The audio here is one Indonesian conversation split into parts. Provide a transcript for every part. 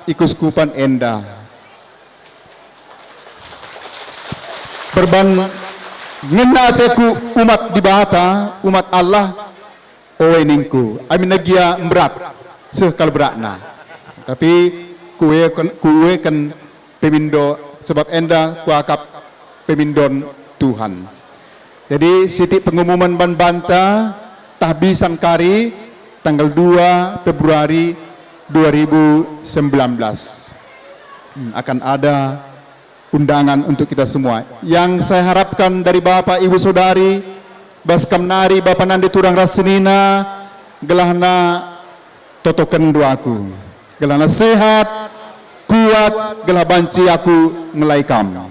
Ikuskupan Enda. Berban ngenateku umat di Bata, umat Allah, oweningku. Amin nagia berat, sekal beratna. Tapi kue kan pemindo sebab Enda kuakap pemindon Tuhan. Jadi siti pengumuman ban banta tahbisan kari tanggal 2 Februari 2019 akan ada undangan untuk kita semua. Yang saya harapkan dari Bapak Ibu Saudari Baskam Nari Bapak Nandi Turang Rasenina gelahna totokan doaku, gelahna sehat kuat, gelah banci aku melaikam.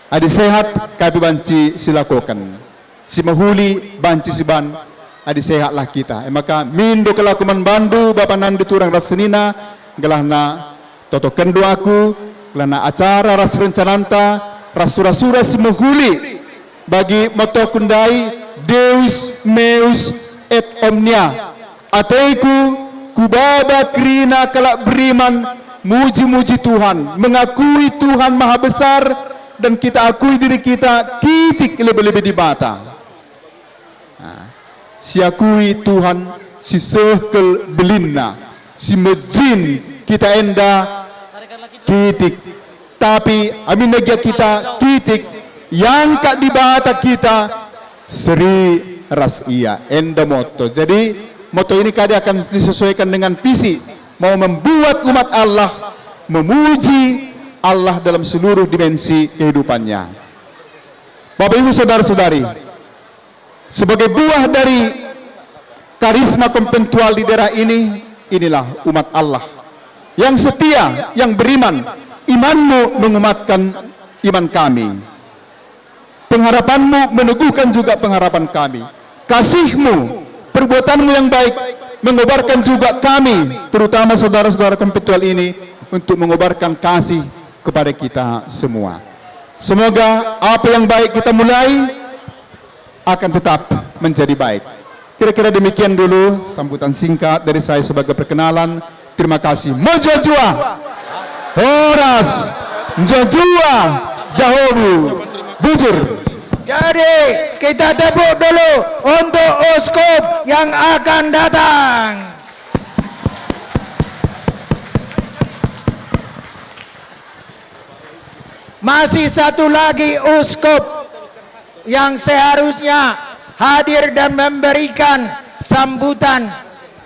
Adi sehat kami banci silakukan, si mahuli banci siban, adi sehatlah kita. Maka mindo kelakuman bandu Bapak Nandi Turang Rasenina gelahna totokan doaku, gelahna acara ras rencananta rasura-sura si mahuli bagi moto kundai Deus meus et omnia ateiku kubaba krina kalak beriman muji-muji Tuhan, mengakui Tuhan maha besar, dan kita akui diri kita titik lebih-lebih di mata. Si akui Tuhan, si sehkel belinna, si mejin kita enda titik. Tapi amin nagia kita titik yang kak di bata kita seri ras iya enda moto. Jadi moto ini kadang akan disesuaikan dengan visi, mau membuat umat Allah memuji Allah dalam seluruh dimensi kehidupannya. Bapak Ibu Saudara-saudari, sebagai buah dari karisma konventual di daerah ini, inilah umat Allah yang setia, yang beriman. Imanmu menguatkan iman kami, pengharapanmu meneguhkan juga pengharapan kami, kasihmu, perbuatanmu yang baik mengobarkan juga kami, terutama saudara-saudara konventual ini, untuk mengobarkan kasih kepada kita semua. Semoga apa yang baik kita mulai akan tetap menjadi baik. Kira-kira demikian dulu sambutan singkat dari saya sebagai perkenalan. Terima kasih. Mojojua Horas Mojojua Jahobu Bujur. Jadi kita tepuk dulu untuk uskup yang akan datang. Masih satu lagi uskup yang seharusnya hadir dan memberikan sambutan.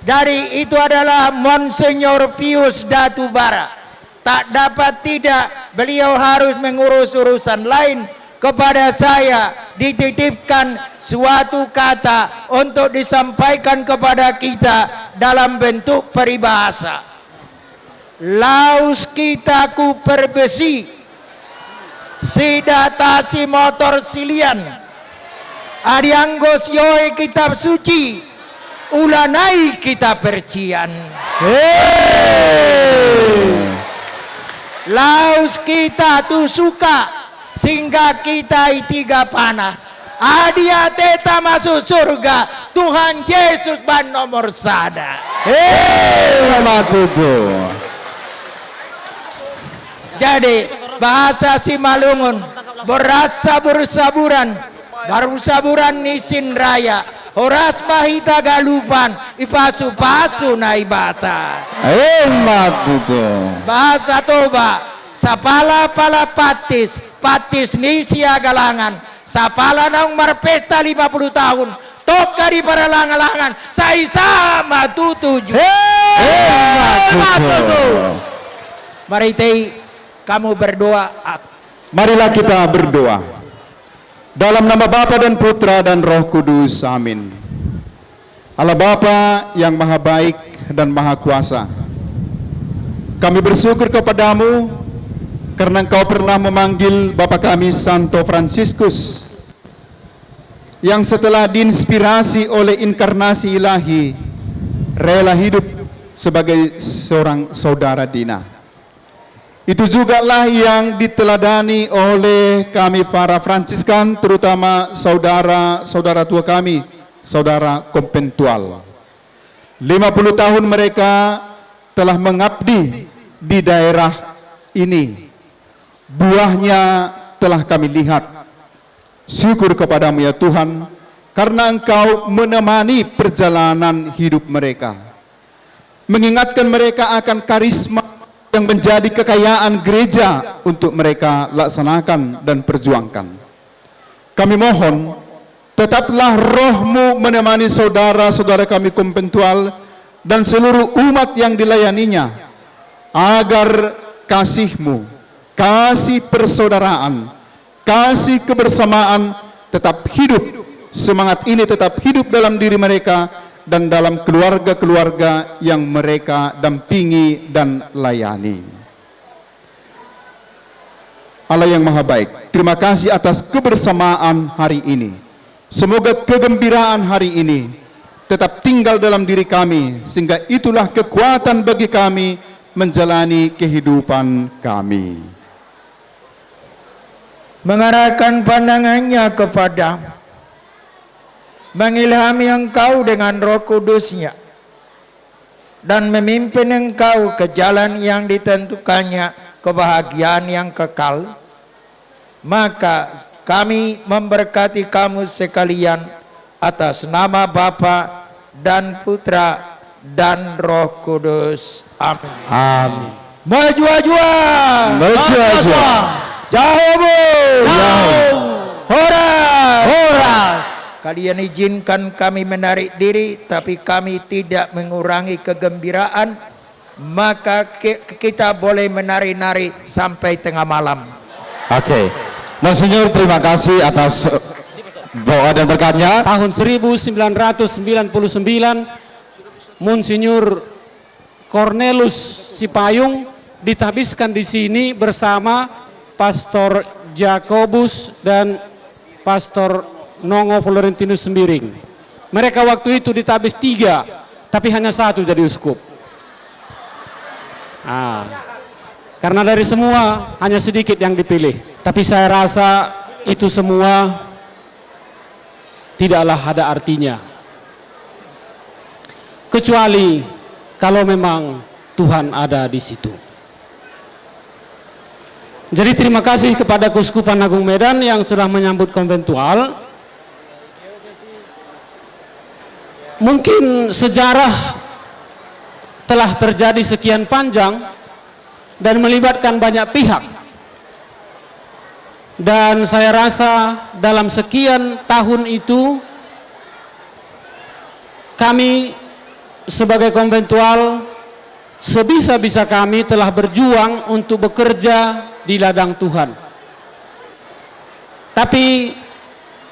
Dari itu adalah Monsenyor Pius Datubara. Tak dapat tidak, beliau harus mengurus urusan lain. Kepada saya dititipkan suatu kata untuk disampaikan kepada kita dalam bentuk peribahasa. Laus kita ku perbesi, sidatasi motor silian, adianggos yoe kitab suci, ulanai kita percian. Laus kita tu suka, sehingga kita itiga panah. Adia teta masuk surga, Tuhan Yesus ban nomor sada. Jadi bahasa Simalungun berasa bersaburan, bersaburan nisin raya. Horas mahita galupan, ipasu-pasu naibata. Bahasa Toba, sapala pala patis, patis nisia galangan. Sapala naung marpesta 50 tahun, toka di para langan-langan, saya sama tutuju. Mari tei, kamu berdoa. Marilah kita berdoa. Dalam nama Bapa dan Putra dan Roh Kudus, amin. Allah Bapa yang maha baik dan maha kuasa, kami bersyukur kepadamu karena Engkau pernah memanggil Bapa kami Santo Fransiskus, yang setelah diinspirasi oleh inkarnasi ilahi rela hidup sebagai seorang saudara Dina. Itu juga lah yang diteladani oleh kami para Fransiskan, terutama saudara-saudara tua kami, saudara konventual. 50 tahun mereka telah mengabdi di daerah ini. Buahnya telah kami lihat. Syukur kepadamu ya Tuhan, karena Engkau menemani perjalanan hidup mereka. Mengingatkan mereka akan karisma yang menjadi kekayaan gereja untuk mereka laksanakan dan perjuangkan. Kami mohon, tetaplah roh-Mu menemani saudara-saudara kami konventual dan seluruh umat yang dilayaninya, agar kasih-Mu, kasih persaudaraan, kasih kebersamaan tetap hidup, semangat ini tetap hidup dalam diri mereka dan dalam keluarga-keluarga yang mereka dampingi dan layani. Allah yang Maha Baik, terima kasih atas kebersamaan hari ini. Semoga kegembiraan hari ini tetap tinggal dalam diri kami, sehingga itulah kekuatan bagi kami menjalani kehidupan kami. Mengarahkan pandangannya kepada, mengilhami engkau dengan Roh Kudus-Nya dan memimpin engkau ke jalan yang ditentukannya, kebahagiaan yang kekal. Maka kami memberkati kamu sekalian atas nama Bapa dan Putra dan Roh Kudus. Amin. Amin. Maju-ajua, Maju-ajua. Jauh, horas. Kalian izinkan kami menarik diri, tapi kami tidak mengurangi kegembiraan. Maka kita boleh menari-nari sampai tengah malam. Oke, Monsinyur, terima kasih atas doa dan berkatnya. Tahun 1999, Monsinyur Cornelius Sipayung ditabiskan di sini bersama Pastor Jakobus dan Pastor Nongo Florentinus Sembiring. Mereka waktu itu ditabis 3, tapi hanya 1 jadi uskup. Karena dari semua hanya sedikit yang dipilih. Tapi saya rasa itu semua tidaklah ada artinya, kecuali kalau memang Tuhan ada di situ. Jadi terima kasih kepada Keuskupan Agung Medan yang sudah menyambut konventual. Mungkin sejarah telah terjadi sekian panjang dan melibatkan banyak pihak. Dan saya rasa dalam sekian tahun itu kami sebagai konventual sebisa-bisa kami telah berjuang untuk bekerja di ladang Tuhan. Tapi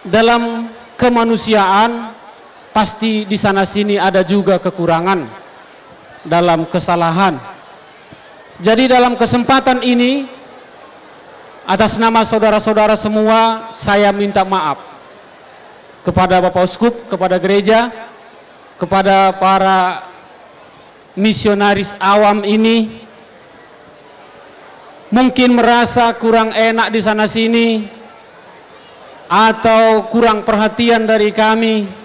dalam kemanusiaan pasti di sana sini ada juga kekurangan, dalam kesalahan. Jadi dalam kesempatan ini, atas nama saudara-saudara semua, saya minta maaf kepada Bapak Uskup, kepada gereja, kepada para misionaris awam ini. Mungkin merasa kurang enak di sana sini, atau kurang perhatian dari kami.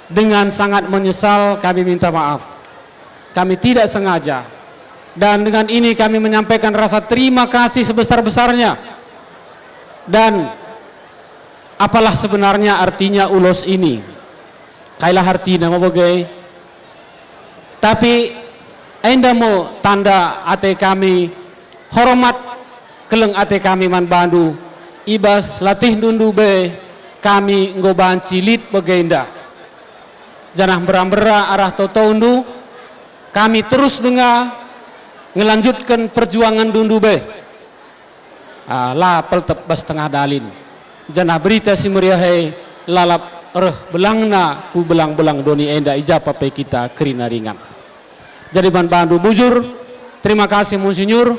Dengan sangat menyesal kami minta maaf. Kami tidak sengaja. Dan dengan ini kami menyampaikan rasa terima kasih sebesar-besarnya. Dan apalah sebenarnya artinya ulos ini? Kailah artinya mau bagai. Tapi enda mau tanda ate kami hormat keleng ate kami man bandu. Ibas latih dundu be kami ngoban cilit bagenda. Janah berambera arah totondu. Kami terus dengar ngelanjutkan perjuangan dundu be. Lapel tebas tengah dalin. Janah berita si meriahai lalap belangna ku belang-belang doni enda ijapa pe kita kerina ringan. Jadi ban bandu bujur, terima kasih Monsinyur,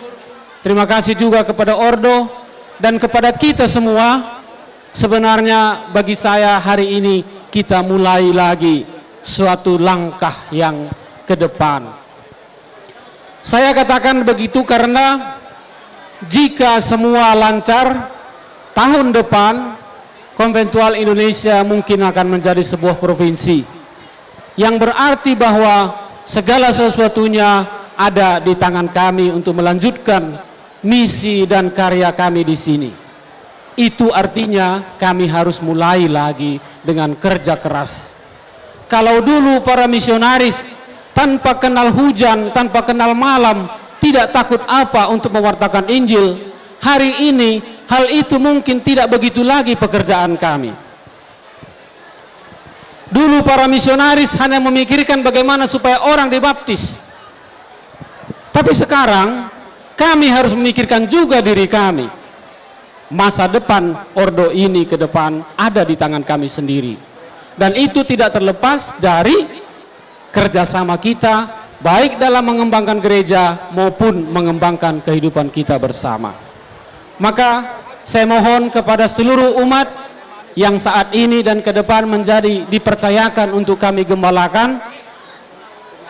terima kasih juga kepada Ordo dan kepada kita semua. Sebenarnya bagi saya hari ini kita mulai lagi suatu langkah yang ke depan. Saya katakan begitu karena jika semua lancar, tahun depan konventual Indonesia mungkin akan menjadi sebuah provinsi, yang berarti bahwa segala sesuatunya ada di tangan kami untuk melanjutkan misi dan karya kami di sini. Itu artinya kami harus mulai lagi dengan kerja keras. Kalau dulu para misionaris tanpa kenal hujan, tanpa kenal malam, tidak takut apa untuk mewartakan Injil, hari ini hal itu mungkin tidak begitu lagi pekerjaan kami. Dulu para misionaris hanya memikirkan bagaimana supaya orang dibaptis. Tapi sekarang kami harus memikirkan juga diri kami. Masa depan ordo ini ke depan ada di tangan kami sendiri. Dan itu tidak terlepas dari kerjasama kita, baik dalam mengembangkan gereja maupun mengembangkan kehidupan kita bersama. Maka saya mohon kepada seluruh umat yang saat ini dan ke depan menjadi dipercayakan untuk kami gembalakan,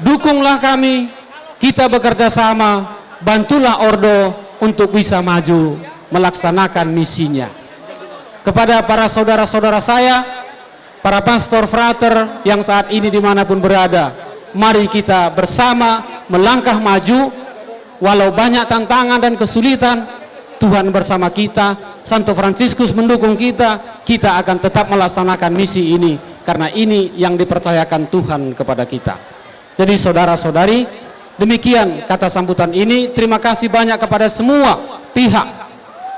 dukunglah kami, kita bekerja sama, bantulah ordo untuk bisa maju melaksanakan misinya. Kepada para saudara-saudara saya, para pastor frater yang saat ini dimanapun berada, mari kita bersama melangkah maju. Walau banyak tantangan dan kesulitan, Tuhan bersama kita, Santo Fransiskus mendukung kita, kita akan tetap melaksanakan misi ini, karena ini yang dipercayakan Tuhan kepada kita. Jadi saudara-saudari, demikian kata sambutan ini. Terima kasih banyak kepada semua pihak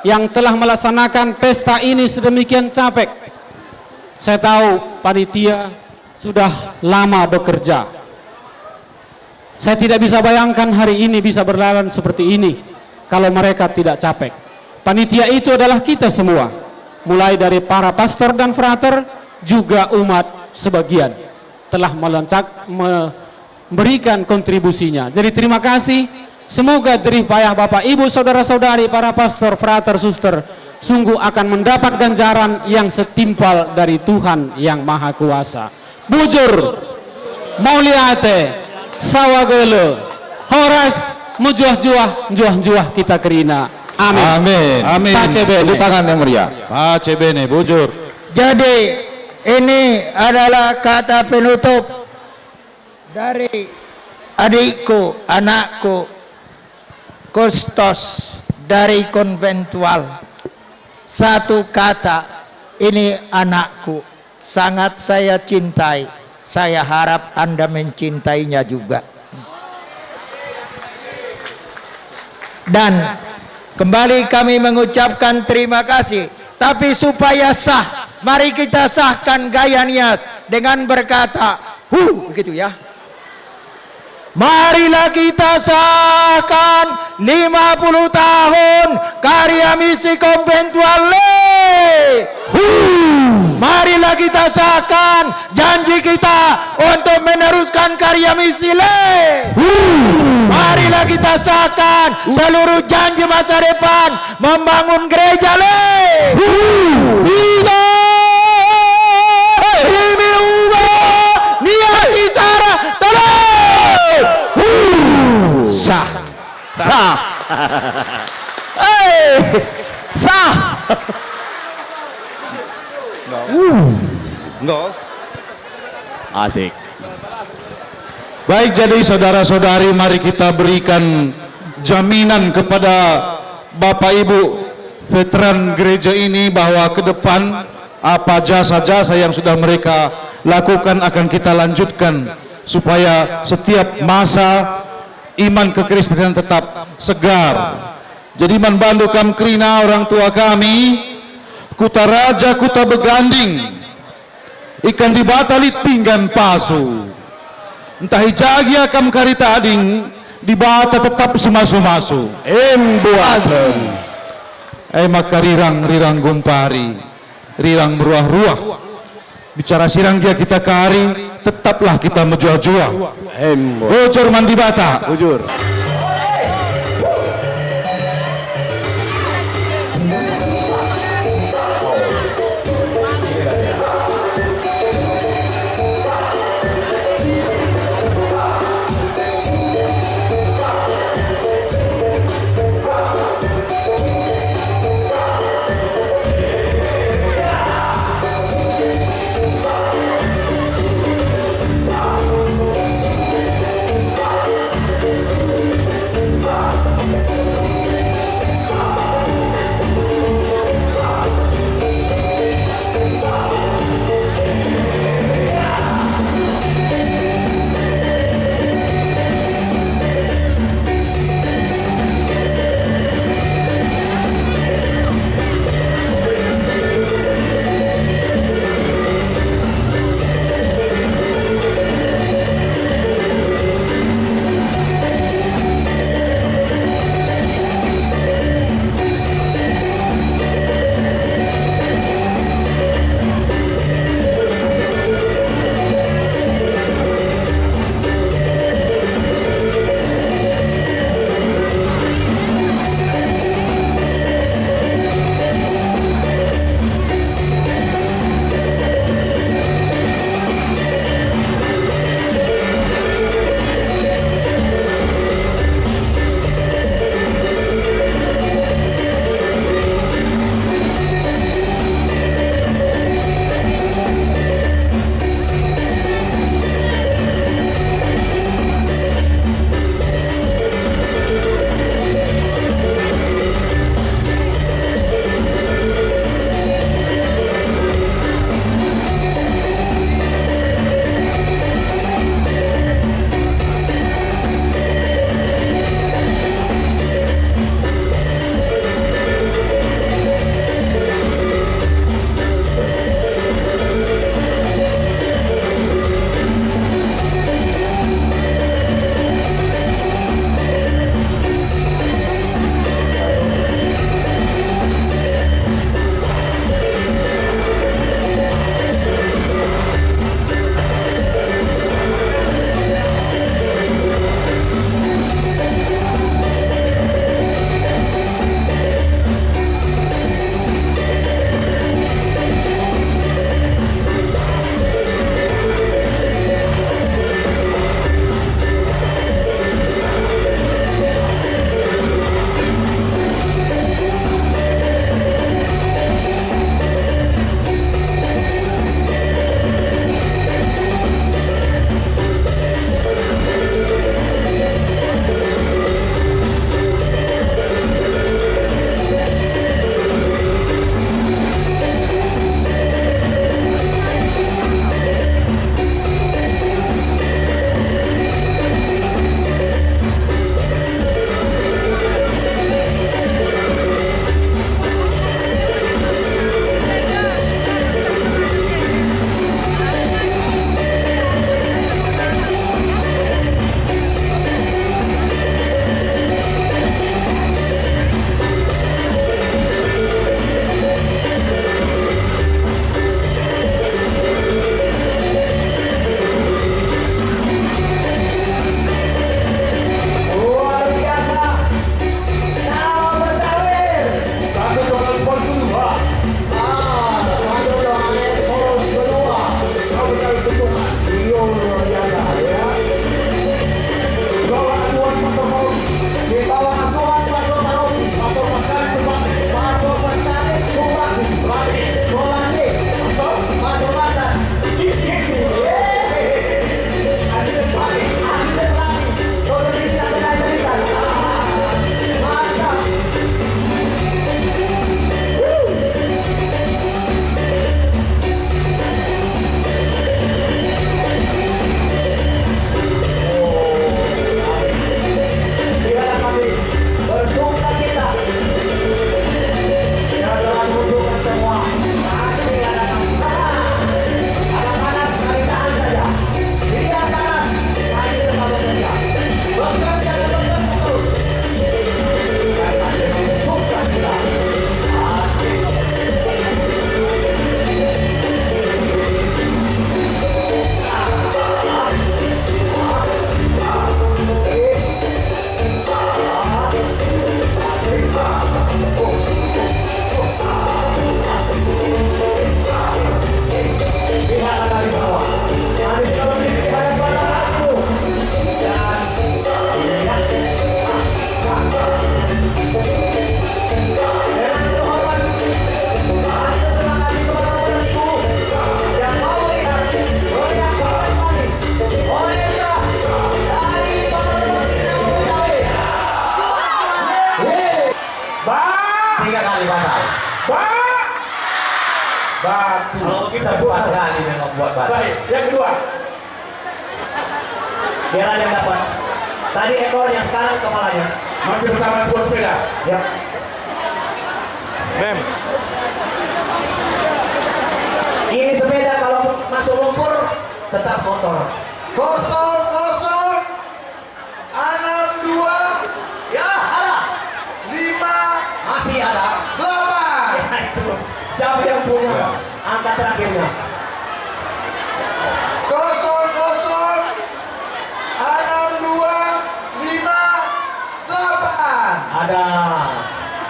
yang telah melaksanakan pesta ini sedemikian capek. Saya tahu panitia sudah lama bekerja. Saya tidak bisa bayangkan hari ini bisa berjalan seperti ini kalau mereka tidak capek. Panitia itu adalah kita semua, mulai dari para pastor dan frater, juga umat sebagian telah memberikan kontribusinya. Jadi terima kasih. Semoga jerih payah Bapak Ibu saudara-saudari para pastor, frater, suster sungguh akan mendapat ganjaran yang setimpal dari Tuhan yang Maha Kuasa. Bujur Mauliate Sawagele Horas mujuah-juah juah-juah kita kerina. Amin. Amin. Amin. Tepuk tangan yang meriah. Pacebene, bujur. Jadi ini adalah kata penutup dari adikku, anakku, Kustos dari konventual. Satu kata, ini anakku, sangat saya cintai. Saya harap Anda mencintainya juga. Dan kembali kami mengucapkan terima kasih. Tapi supaya sah, mari kita sahkan gaya niat dengan berkata, begitu ya. Marilah kita sahkan 50 tahun karya misi konventual. Marilah kita sahkan janji kita untuk meneruskan karya misi. Marilah kita sahkan seluruh janji masa depan membangun gereja. Sah, sah, sah. Enggak. Asik. Baik, jadi saudara-saudari, mari kita berikan jaminan kepada Bapak Ibu veteran gereja ini bahwa ke depan apa jasa-jasa yang sudah mereka lakukan akan kita lanjutkan supaya setiap masa iman kekristenan tetap segar. Jadi membantu kam krina orang tua kami, kuta raja kuta beganding, ikan dibatalit pinggan pasu. Entah hijagi akam karita ading, dibata tetap semasu-masu. Embuatan. Maka rirang gumpari, rirang meruah-ruah. Bicara sirang dia kita kari, tetaplah kita menjual-jual. Bocor mandi bata. Bujur. 3 kali batal. Batu. Kalau begitu 4 kali memang buat batal. Baik, yang kedua. Biar ada yang dapat. Tadi ekornya, sekarang kepalanya. Masih bersama sebuah sepeda. Ya. Ini sepeda kalau masuk lumpur tetap motor. 00 62 Ya, ada. 5 Masih ada. 8. Ya, itu. Siapa yang punya angka terakhirnya? 00 62 58. Ada.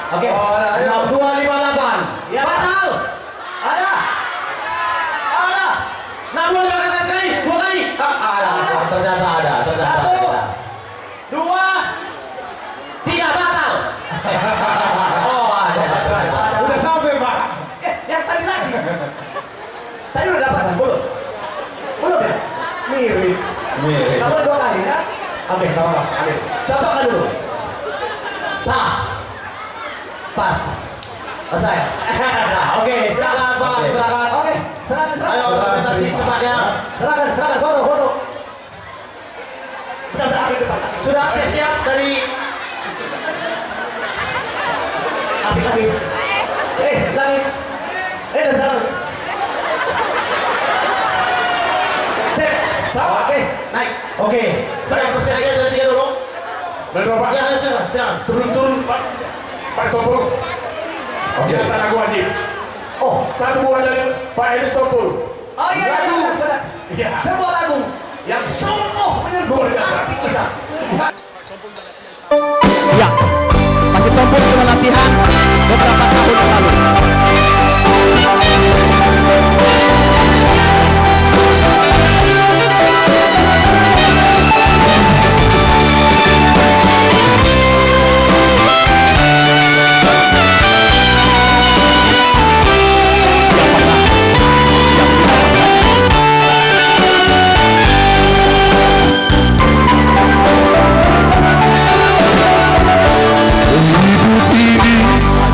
Oke. Oh, ada. 6258. Ya. Batal. Ada. Ada. 6258 sekali. 2 kali. Ada. Ternyata ada. Ternyata ada. 2 3 batal. Oh, ada. Udah sampai, Pak. Yang tadi lagi. Tadi udah dapat kan? Belum? Belum ya? Mirip. Kamu 2 kali kan? Oke, gak apa-apa. Ambil. Cocokkan dulu. Salah. Pas. Saya. Oke, silakan Pak, silakan. Oke, silakan. Ayo, dokumentasi secepatnya. Silakan, foto. Bentar, ambil depan. Sudah siap-siap dari Ambil. Lagi. Dan sana. Sip. Oke, naik. Oke. Sudah selesai dari 3 dulu. Dan Bapak, Ya, silakan. sebelum turun, Pak Sopul. Biasa lagu wajib. Oh, Satu buah dari Pak Edi Sopul. oh iya, benar. Iya. Sebuah lagu yang sungguh menyerbu hati kita. Ya, masih Tompul sudah latihan beberapa tahun yang lalu.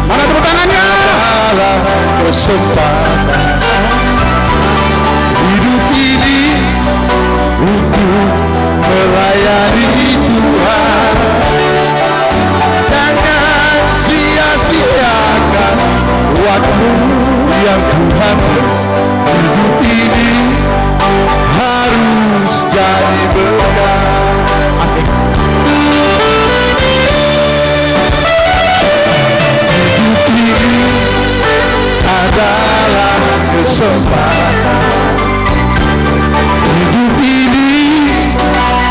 Mana tepuk tangannya? Kesempatan hidup ini untuk melayani Tuhan. Jangan sia-siakan waktu yang Tuhan beri. Hidup ini harus jadi berkah. Asik. Adalah kesempatan hidup ini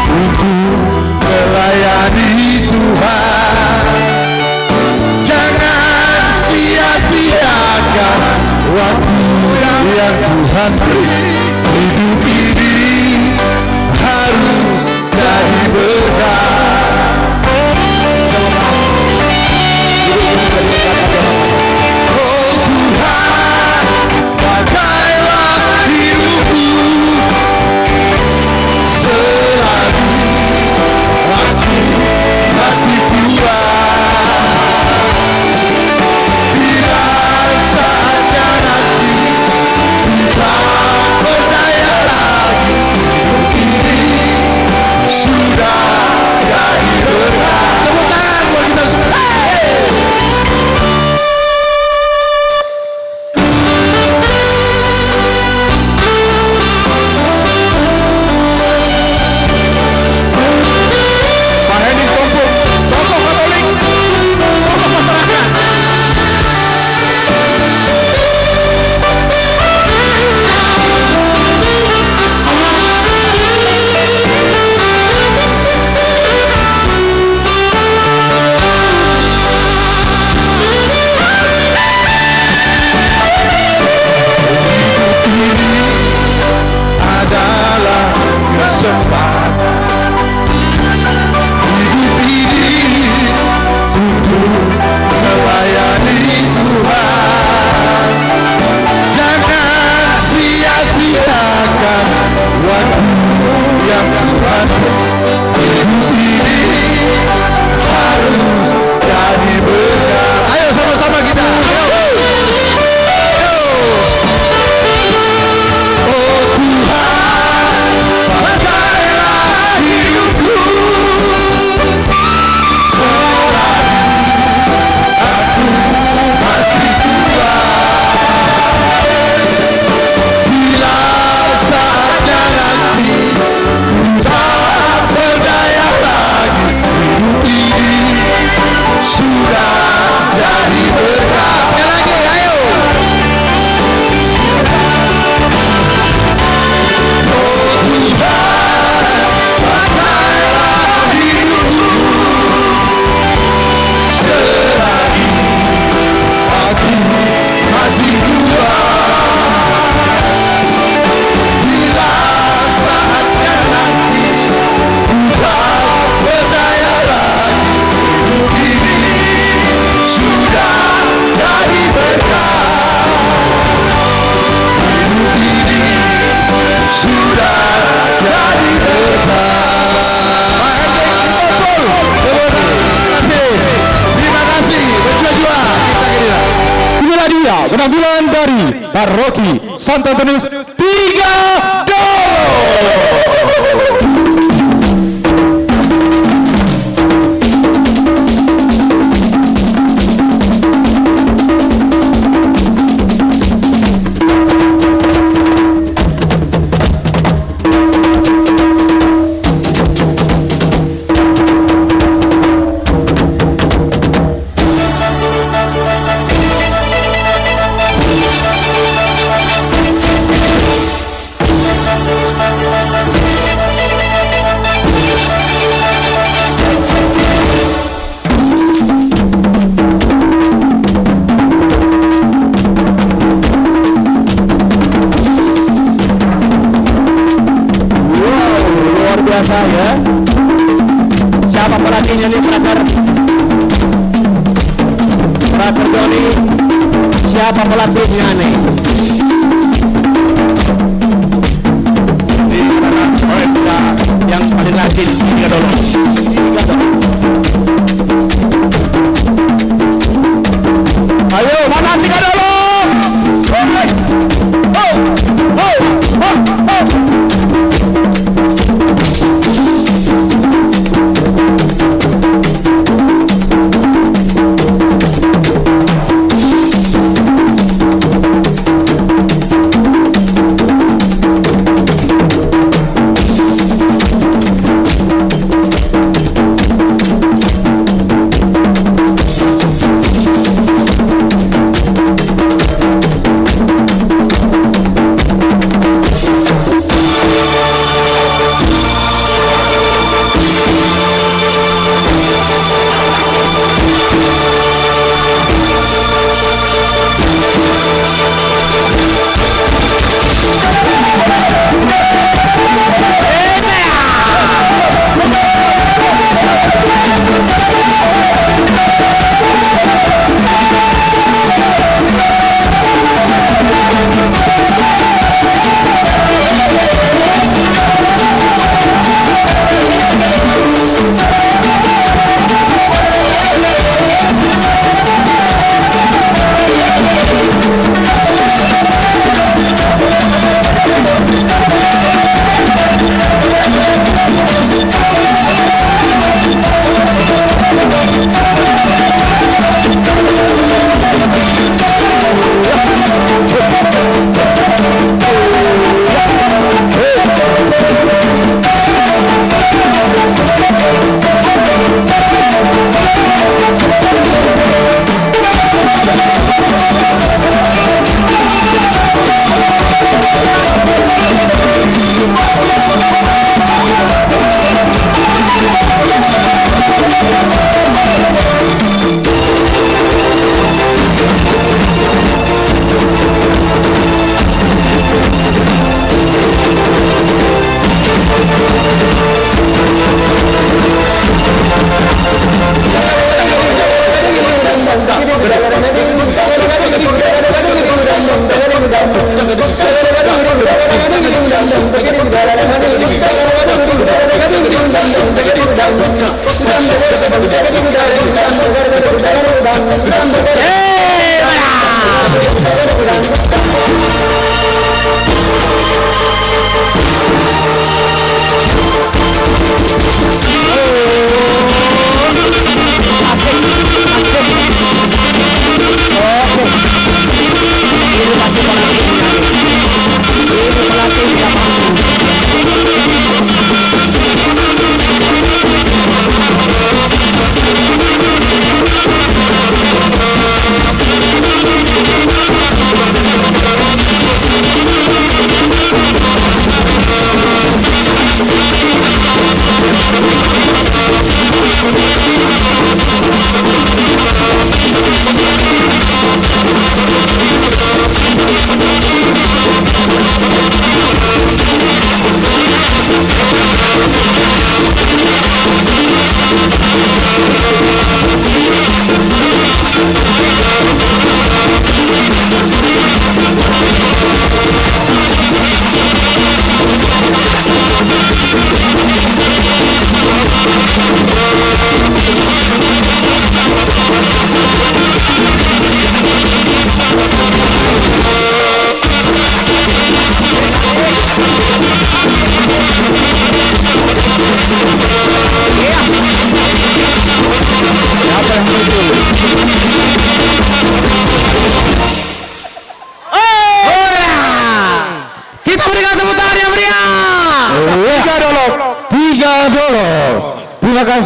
untuk melayani Tuhan. Jangan sia-siakan waktu yang Tuhan beri. Hidup ini harus jadi berkah. Oh Tuhan, bagailah penampilan dari Paroki Sant Antonius 3 Dol. Biasa ya. Siapa pelatihnya nih, Brother Doni? Siapa pelatihnya nih? Ini adalah mereka yang paling rajin. Tiga dulu. Ayo, mana tiga dulu?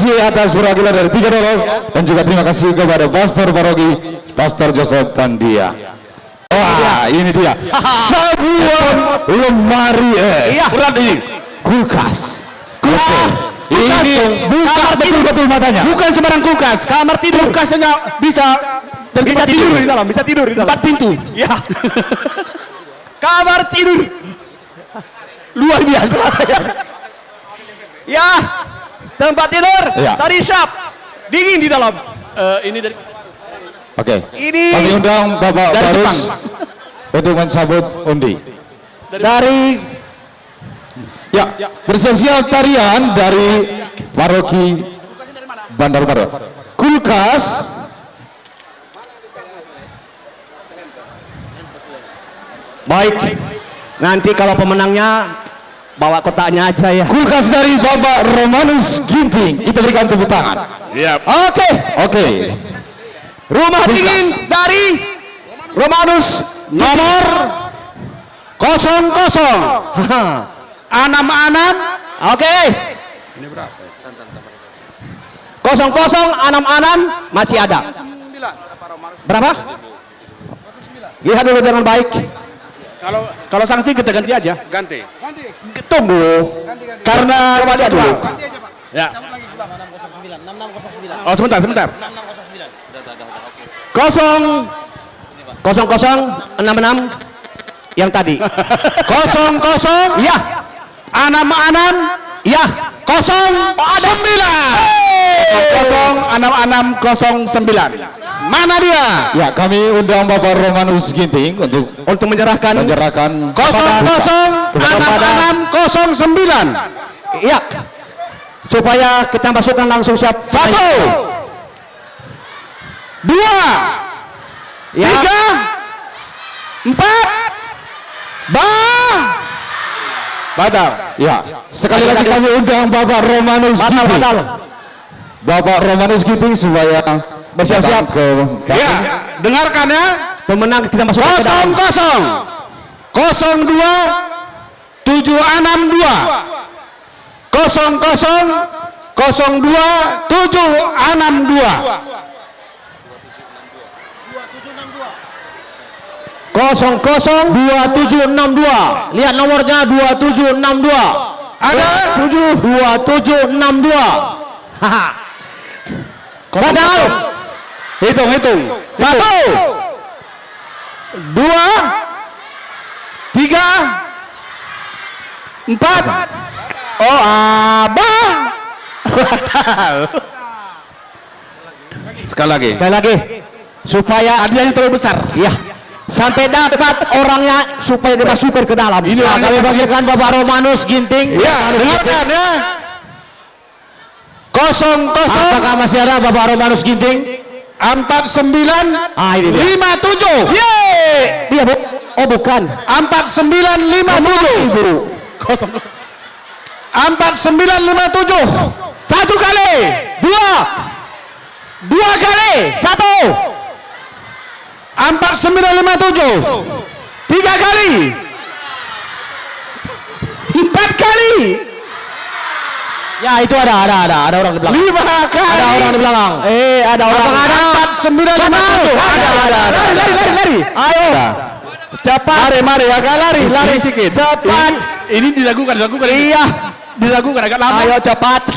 kasih atas perwakilan dari 3 Dolok dan juga terima kasih kepada Pastor Paroki, Pastor Joseph Pandia. Wah, ini dia sebuah lemari es. Berat ini. Kulkas. Oke. Ini buka betul-betul matanya. Bukan sembarang kulkas, kamar tidur. Kulkasnya bisa tidur di dalam, bisa tidur di dalam. 4 pintu. Ya. Kamar tidur. Luar biasa. Ya. Tempat tidur. Ya. Tadi syap. Dingin di dalam. Ini dari Oke. Ini Kami undang Bapak dari Barus Jepang. untuk mencabut undi. dari Ya, bersiap-siap tarian dari Paroki Bandar Baru. Kulkas. baik. Nanti kalau pemenangnya bawa kotaknya aja ya. Kulkas dari Bapak Romanus Ginting. Kita berikan tepuk tangan. Oke. Oke. Rumah dingin dari Romanus nomor 00. Anam-anam. Oke. Ini berapa? 00 anam-anam masih ada. Berapa? Lihat dulu dengan baik. Kalau sanksi kita ganti aja. Ganti. Tunggu. Karena coba lihat dulu. Ya. Oh sebentar. 0066 yang tadi. 00 ya. Anam-anam ya. 09. 006609. Mana dia? Ya, kami undang Bapak Romanus Ginting untuk Menyerahkan menyerahkan 006609. Iya. Supaya kita masukkan langsung siap. 1 2 3 4 batal. Ya, sekali lagi kami undang Bapak Romanus Ginting. Bapak Romanus Ginting supaya bersiap-siap ke ya, dengarkan ya. Pemenang kita masuk ke dalam. 02 762 2762. Lihat nomornya 2762. Ada 2762. Haha. Padahal hitung 1 2 3 4. Oh abang. Sekali lagi supaya adilnya terlalu besar ya, sampai dapat orangnya supaya dimasukkan ke dalam. Ini kami bagikan Bapak Romanus Ginting ya, dengarkan ya. 00. Apakah masih ada Bapak Romanus Ginting? 49 ini dia. 57. Yeay. Dia oh bukan 4957. 4957. 1 kali 2 kali 1 4957. 3 kali 4 kali. Ya itu ada orang di belakang. 5 kali. Ada orang di belakang. Ada orang. Ada 4957. Ada. Lari. Ayo. Cepat. Mari agak lari sedikit. Cepat. Ini dilakukan. Iya. Dilakukan agak lama. Ayo cepat.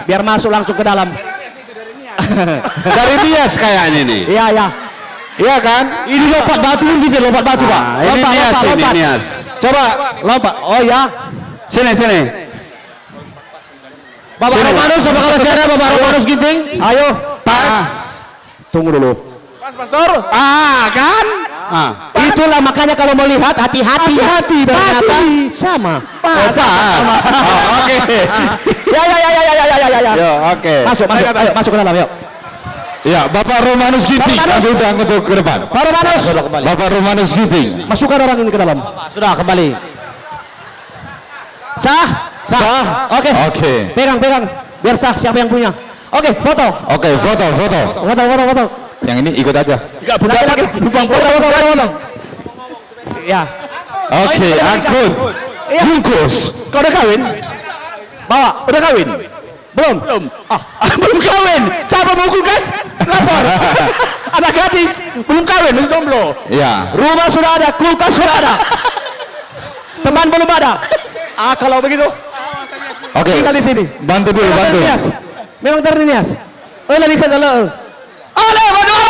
Biar masuk langsung ke dalam. dari Nias kayaknya nih. Iya. Iya kan? Ini lompat batu pun bisa lompat batu, Pak. Ini Nias. Coba lompat. Oh ya. Sini. Bapak Romanus, apakah masih ada Bapak Romanus Ginting? Ayo, pas. Tunggu dulu. Pas, Pastor. Kan? Itulah makanya kalau melihat hati-hati. Ternyata sama. Pas. Oke. Ya. Oke. Ayo, masuk ke dalam, yuk. Ya, Bapak Romanus Ginting kami undang untuk ke depan. Pak Romanus. Bapak Romanus Ginting. Masukkan orang ini ke dalam. Sudah kembali. Sah. Oke. Pegang. Biar sah siapa yang punya. Oke, foto. Foto. Yang ini ikut aja. Enggak buka lagi. Foto. Ya. Oke, angkut. Bungkus. Kau udah kawin? Bawa. Udah kawin? Belum. Belum kawin. Siapa mau kulkas? Lapor. Ada gadis belum kawin, masih jomblo. Ya. Rumah sudah ada, kulkas sudah ada. Teman belum ada. Kalau begitu Oke. tinggal di sini. Bantu dulu, bantu. Memang ternias. Lari ke dalam. Oleh, waduh.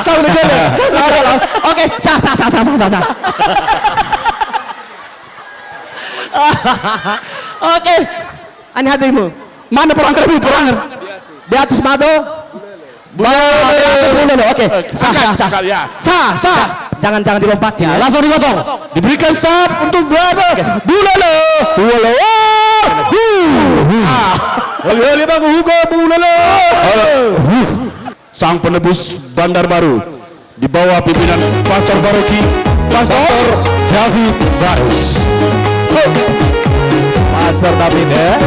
Saya udah jalan. Oke, sah. Oke. Ani hatimu. Mana perangkat lebih perangkat? Di atas mado. Oke. Sah. Jangan dilompat ya. Langsung digotong. Diberikan sap untuk berapa? Bulalo. Wali Bang Hugo Bulalo. Sang penebus Bandar Baru di bawah pimpinan Pastor Baroki, Pastor David Barus. Pastor David ya.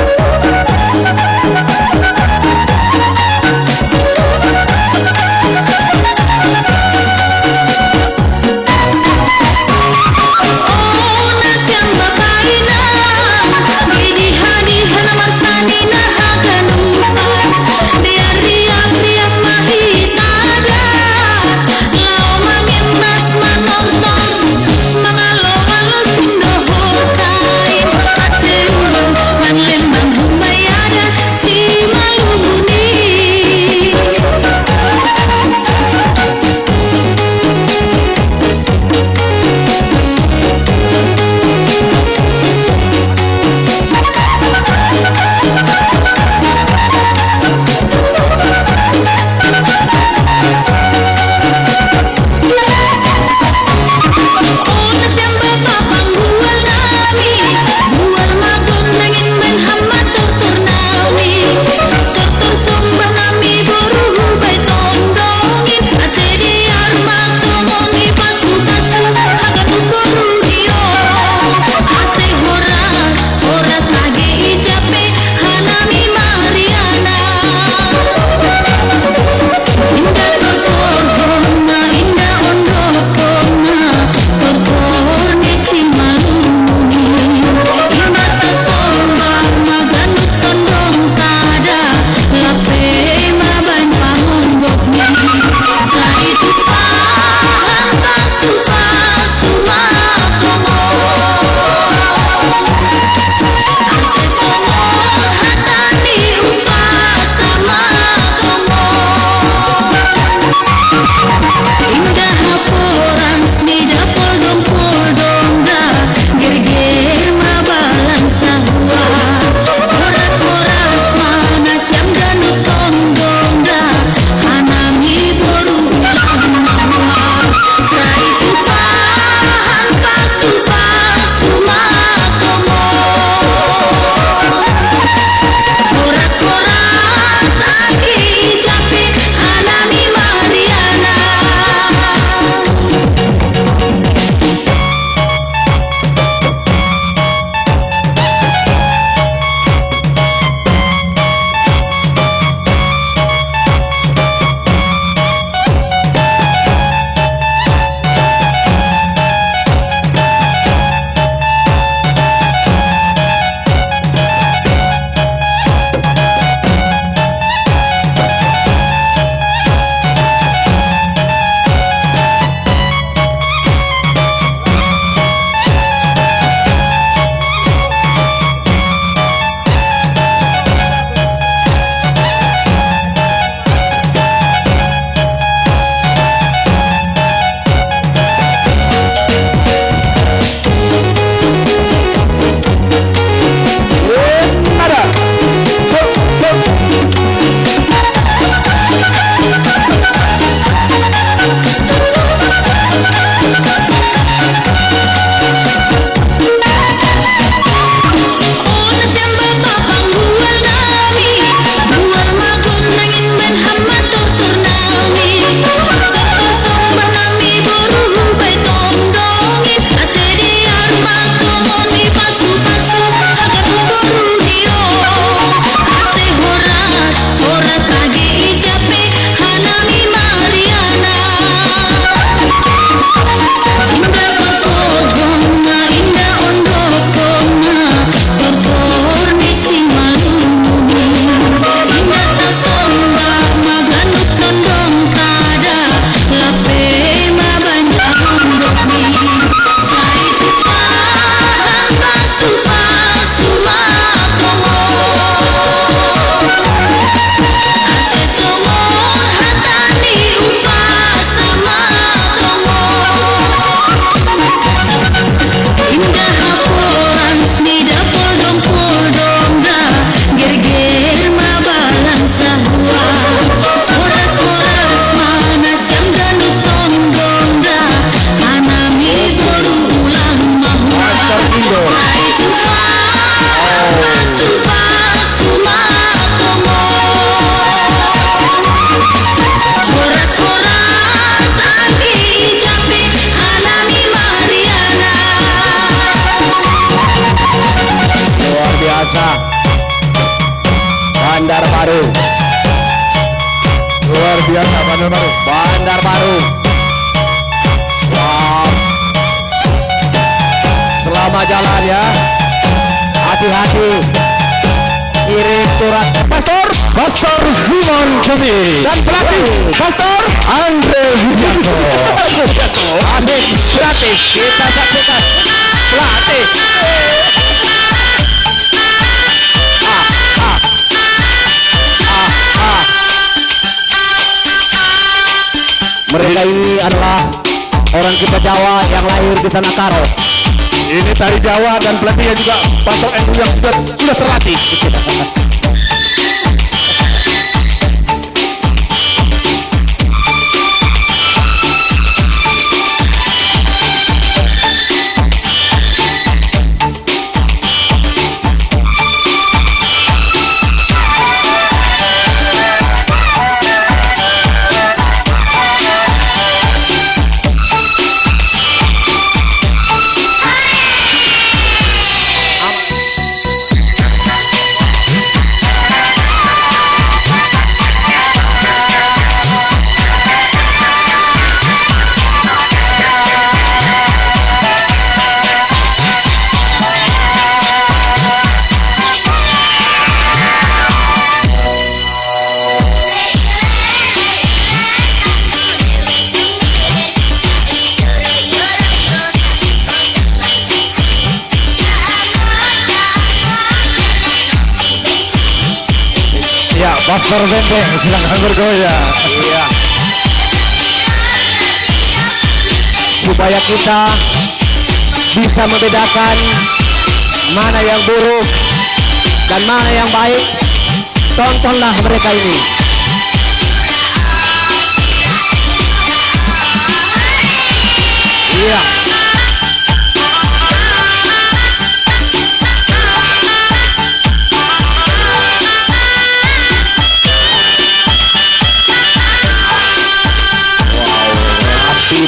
Lembang Humaya Bandar Baru. Bandar Baru. Wow. Selamat jalan ya. Hati-hati. Kirim surat Pastor Simon Kumi dan pelatih Pastor Andre Widianto. asik gratis. Kita saksikan pelatih. Mereka ini adalah orang kita Jawa yang lahir di tanah Karo. Ini tari Jawa dan pelatihnya juga Pastor Andrew yang sudah terlatih. Ya, Pastor Benteng silakan bergoyang. Iya. Supaya kita bisa membedakan mana yang buruk dan mana yang baik, tontonlah mereka ini. Iya.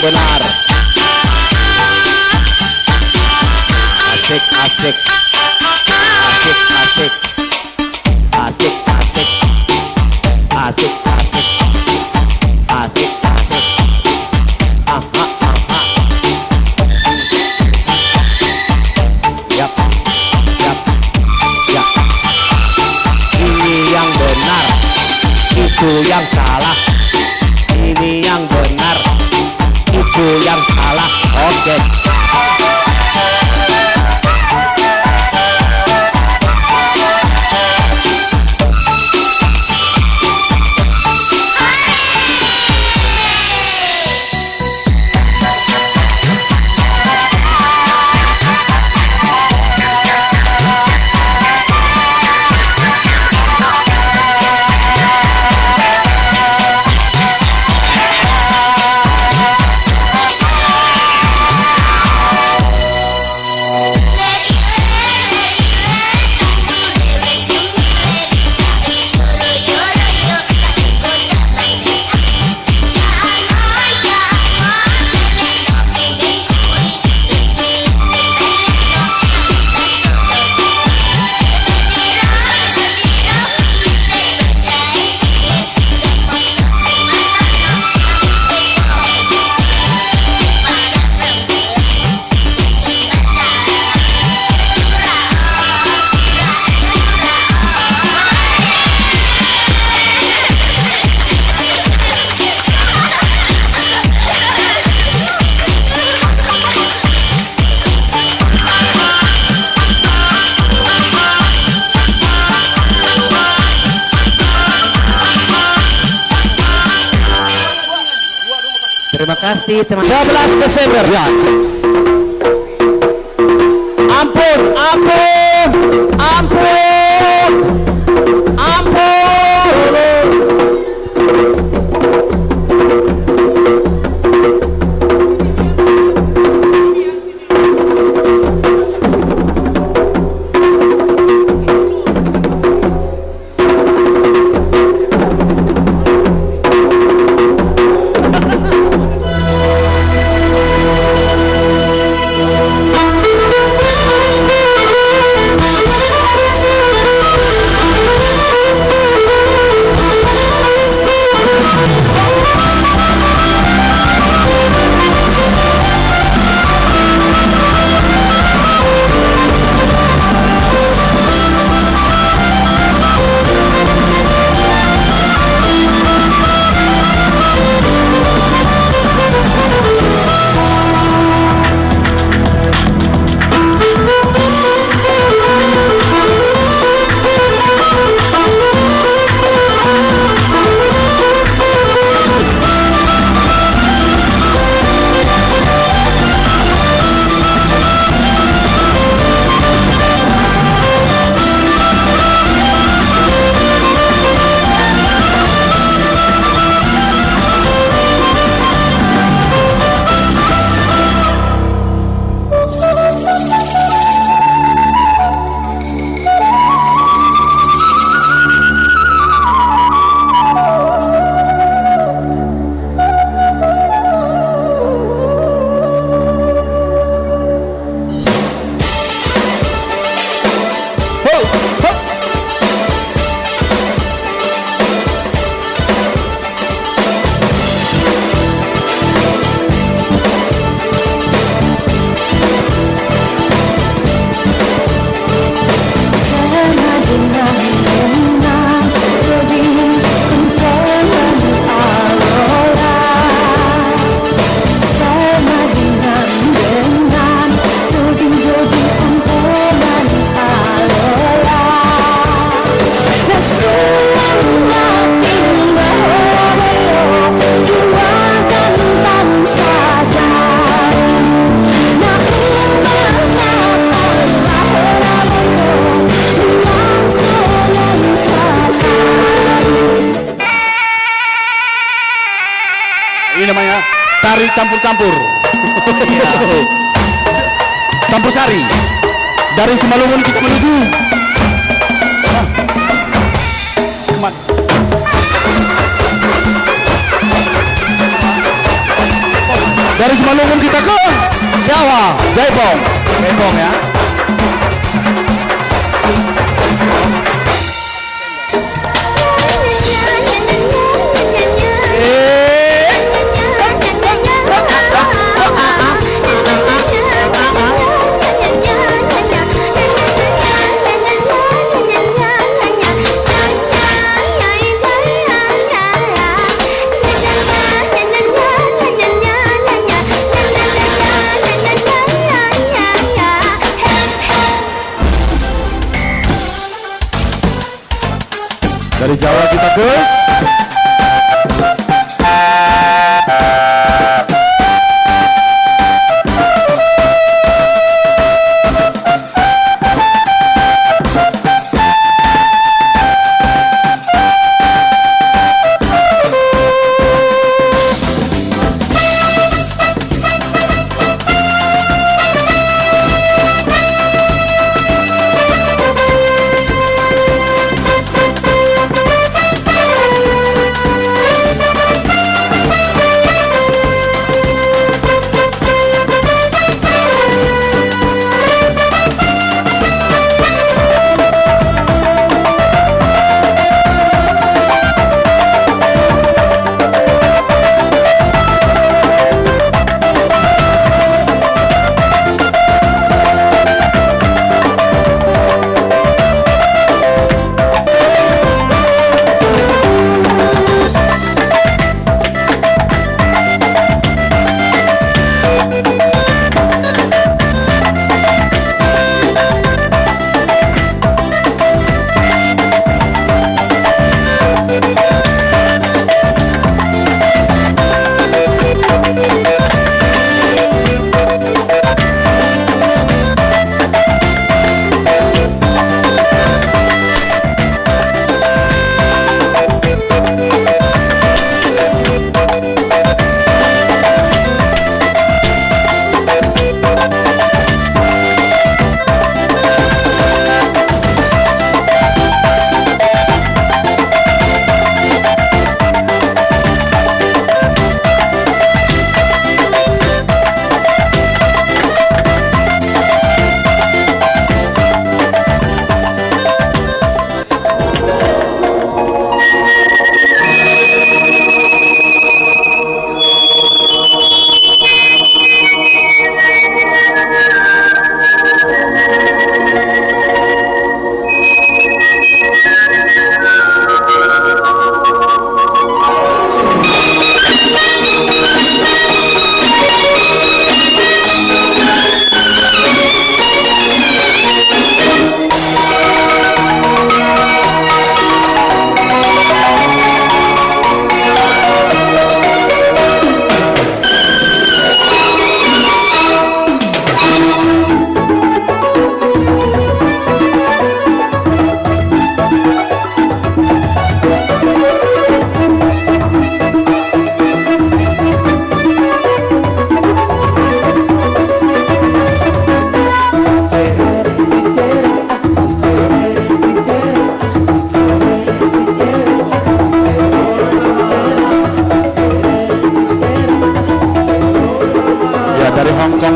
Benar. Asik, asik. Asik, asik. Asik, asik. Asik, asik. Asik, asik. Aha, aha. Yap. Yap. Yap. Ini yang benar. Itu yang salah. Ini yang benar. Itu yang salah. Oke. Terima kasih teman. 11 Desember. Ya, Ampun, ampun, ampun, ampun. Ini namanya tari campur-campur. Campur sari. Dari Simalungun kita menuju dari Simalungun kita ke Jawa, Jaipong. Jaipong ya. Dari Jawa kita ke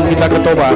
kita ke Toba.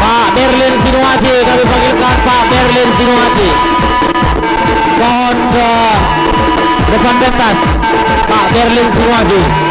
Pak Berlin Sinuaji, kami panggilkan Pak Berlin Sinuaji. Mohon ke depan pentas Pak Berlin Sinuaji.